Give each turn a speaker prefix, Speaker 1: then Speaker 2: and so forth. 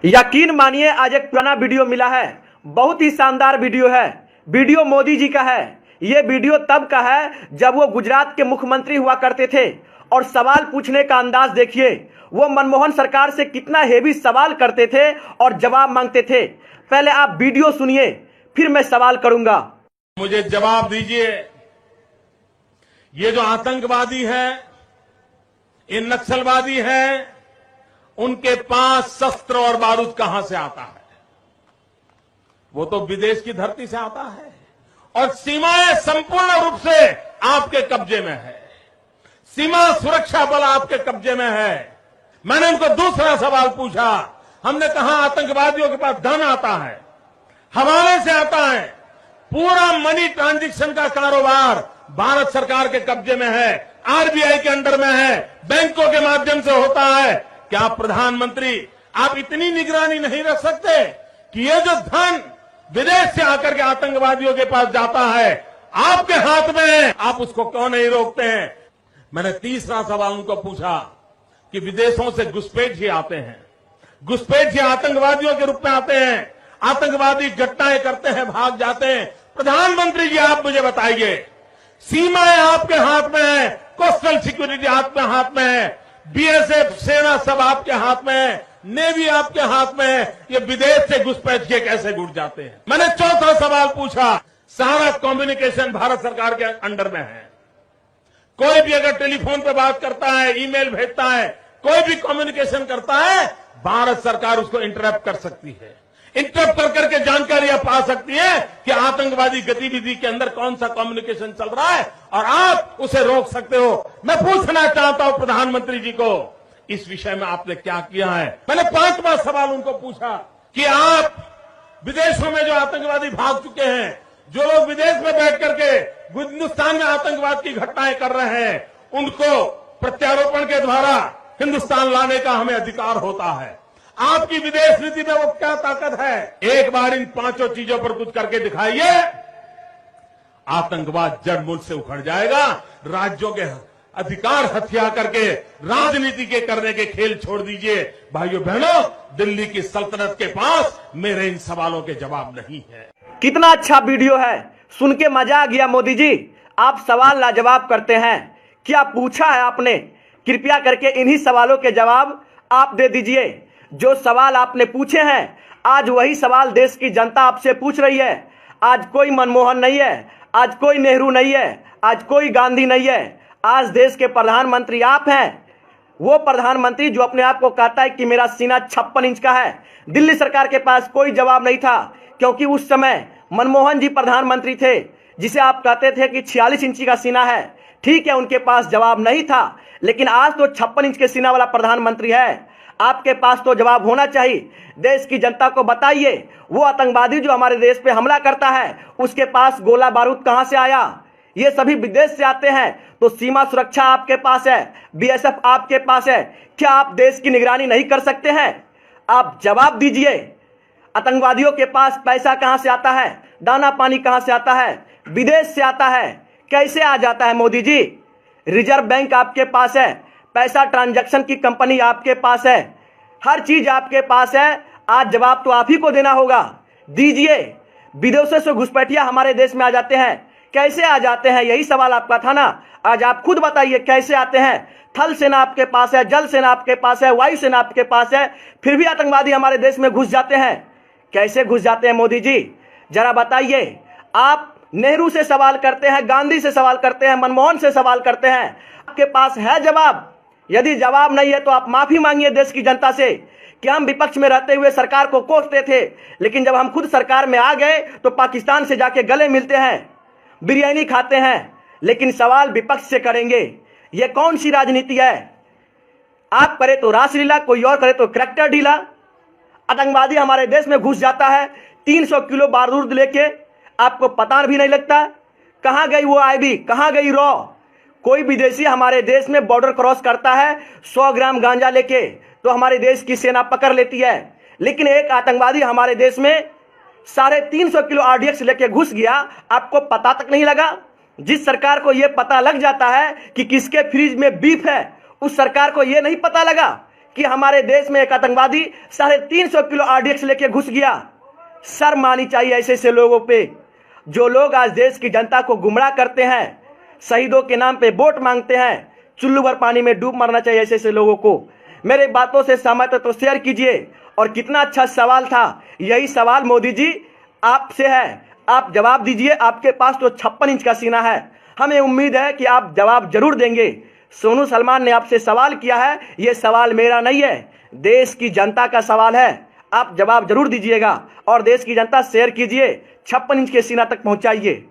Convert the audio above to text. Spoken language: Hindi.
Speaker 1: यकीन मानिए आज एक पुराना वीडियो मिला है। बहुत ही शानदार वीडियो है। वीडियो मोदी जी का है। ये वीडियो तब का है जब वो गुजरात के मुख्यमंत्री हुआ करते थे और सवाल पूछने का अंदाज देखिए। वो मनमोहन सरकार से कितना हेवी सवाल करते थे और जवाब मांगते थे। पहले आप वीडियो सुनिए, फिर मैं सवाल करूंगा।
Speaker 2: मुझे जवाब दीजिए, ये जो आतंकवादी है, ये नक्सलवादी है, उनके पास शस्त्र और बारूद कहां से आता है? वो तो विदेश की धरती से आता है और सीमाएं संपूर्ण रूप से आपके कब्जे में है। सीमा सुरक्षा बल आपके कब्जे में है। मैंने उनको दूसरा सवाल पूछा। हमने कहा आतंकवादियों के पास धन आता है, हवाले से आता है, पूरा मनी ट्रांजैक्शन का कारोबार भारत सरकार के कब्जे में है, आरबीआई के अंडर में है, बैंकों के माध्यम से होता है। क्या प्रधानमंत्री आप इतनी निगरानी नहीं रख सकते कि ये जो धन विदेश से आकर के आतंकवादियों के पास जाता है आपके हाथ में है, आप उसको क्यों नहीं रोकते हैं? मैंने तीसरा सवाल उनको पूछा कि विदेशों से घुसपैठ आते हैं, घुसपैठ आतंकवादियों के रूप में आते हैं, आतंकवादी घटनाएं करते हैं, भाग जाते हैं। प्रधानमंत्री जी आप मुझे बताइए, सीमाएं आपके हाथ में है, कोस्टल सिक्योरिटी आपके हाथ में है, बीएसएफ सेना सब आपके हाथ में है, नेवी आपके हाथ में है, ये विदेश से घुसपैठ के कैसे घुट जाते हैं? मैंने चौथा सवाल पूछा, सारा कम्युनिकेशन भारत सरकार के अंडर में है। कोई भी अगर टेलीफोन पे बात करता है, ईमेल भेजता है, कोई भी कम्युनिकेशन करता है, भारत सरकार उसको इंटरप्ट कर सकती है। इंटरप्ट कर करके जानकारियां पा सकती है कि आतंकवादी गतिविधि के अंदर कौन सा कम्युनिकेशन चल रहा है और आप उसे रोक सकते हो। मैं पूछना चाहता हूं प्रधानमंत्री जी को, इस विषय में आपने क्या किया है? मैंने पांचवा सवाल उनको पूछा कि आप विदेशों में जो आतंकवादी भाग चुके हैं, जो लोग विदेश में बैठ करके हिंदुस्तान में आतंकवाद की घटनाएं कर रहे हैं, उनको प्रत्यारोपण के द्वारा हिंदुस्तान लाने का हमें अधिकार होता है। आपकी विदेश नीति में वो क्या ताकत है? एक बार इन पांचों चीजों पर कुछ करके दिखाइए, आतंकवाद जड़ मूल से उखड़ जाएगा। राज्यों के अधिकार हथिया करके राजनीति के करने के खेल छोड़ दीजिए। भाइयों बहनों, दिल्ली की सल्तनत के पास मेरे इन सवालों के जवाब नहीं है।
Speaker 1: कितना अच्छा वीडियो है, सुन के मजा आ गया। मोदी जी आप सवाल लाजवाब करते हैं। क्या पूछा है आपने? कृपया करके इन्हीं सवालों के जवाब आप दे दीजिए। जो सवाल आपने पूछे हैं, आज वही सवाल देश की जनता आपसे पूछ रही है। आज कोई मनमोहन नहीं है, आज कोई नेहरू नहीं है, आज कोई गांधी नहीं है। आज देश के प्रधानमंत्री आप हैं। वो प्रधानमंत्री जो अपने आप को कहता है कि मेरा सीना 56 इंच का है। दिल्ली सरकार के पास कोई जवाब नहीं था, क्योंकि उस समय मनमोहन जी प्रधानमंत्री थे, जिसे आप कहते थे कि 46 इंची का सीना है। ठीक है, उनके पास जवाब नहीं था, लेकिन आज तो 56 इंच के सीना वाला प्रधानमंत्री है। आपके पास तो जवाब होना चाहिए। देश की जनता को बताइए, वो आतंकवादी जो हमारे देश पे हमला करता है, उसके पास गोला बारूद कहां से आया? ये सभी विदेश से आते हैं। तो सीमा सुरक्षा आपके पास है, बीएसएफ आपके पास है। क्या आप देश की निगरानी नहीं कर सकते हैं? आप जवाब दीजिए। आतंकवादियों के पास पैसा कहां से आता है? दाना पानी कहां से आता है? विदेश से आता है। कैसे आ जाता है मोदी जी? रिजर्व बैंक आपके पास है, पैसा ट्रांजैक्शन की कंपनी आपके पास है, हर चीज आपके पास है। आज जवाब तो आप ही को देना होगा। दीजिए। विदेशों से घुसपैठिया हमारे देश में आ जाते हैं, कैसे आ जाते हैं? यही सवाल आपका था ना। आज आप खुद बताइए कैसे आते हैं। थल सेना आपके पास है, जल सेना आपके पास है, वायु सेना आपके पास है, फिर भी आतंकवादी हमारे देश में घुस जाते हैं। कैसे घुस जाते हैं मोदी जी, जरा बताइए। आप नेहरू से सवाल करते हैं, गांधी से सवाल करते हैं, मनमोहन से सवाल करते हैं, आपके पास है जवाब? यदि जवाब नहीं है तो आप माफी मांगिए देश की जनता से कि हम विपक्ष में रहते हुए सरकार को कोसते थे, लेकिन जब हम खुद सरकार में आ गए तो पाकिस्तान से जाके गले मिलते हैं, बिरयानी खाते हैं, लेकिन सवाल विपक्ष से करेंगे। यह कौन सी राजनीति है? आप करे तो रासलीला, कोई और करे तो करैक्टर ढीला। आतंकवादी हमारे देश में घुस जाता है 300 किलो बारूद लेके, आपको पता भी नहीं लगता। कहां गई वो आईबी, कहां गई रॉ? कोई विदेशी हमारे देश में बॉर्डर क्रॉस करता है 100 ग्राम गांजा लेके, तो हमारे देश की सेना पकड़ लेती है। लेकिन एक आतंकवादी हमारे देश में 350 किलो आरडीएक्स लेके घुस गया, आपको पता तक नहीं लगा। जिस सरकार को यह पता लग जाता है कि किसके फ्रिज में बीफ है, उस सरकार को यह नहीं पता लगा कि हमारे देश में एक आतंकवादी 350 किलो RDX लेके घुस गया। शर्म आनी चाहिए ऐसे ऐसे लोगों पे, जो लोग आज देश की जनता को गुमराह करते हैं, शहीदों के नाम पे वोट मांगते हैं। चुल्लू भर पानी में डूब मरना चाहिए ऐसे ऐसे लोगों को। मेरे बातों से सहमत है तो शेयर कीजिए। और कितना अच्छा सवाल था, यही सवाल मोदी जी आपसे है, आप जवाब दीजिए। आपके पास तो 56 इंच का सीना है, हमें उम्मीद है कि आप जवाब जरूर देंगे। सोनू सलमान ने आपसे सवाल किया है, यह सवाल मेरा नहीं है, देश की जनता का सवाल है। आप जवाब जरूर दीजिएगा और देश की जनता शेयर कीजिए, 56 इंच के सीना तक पहुंचाइए।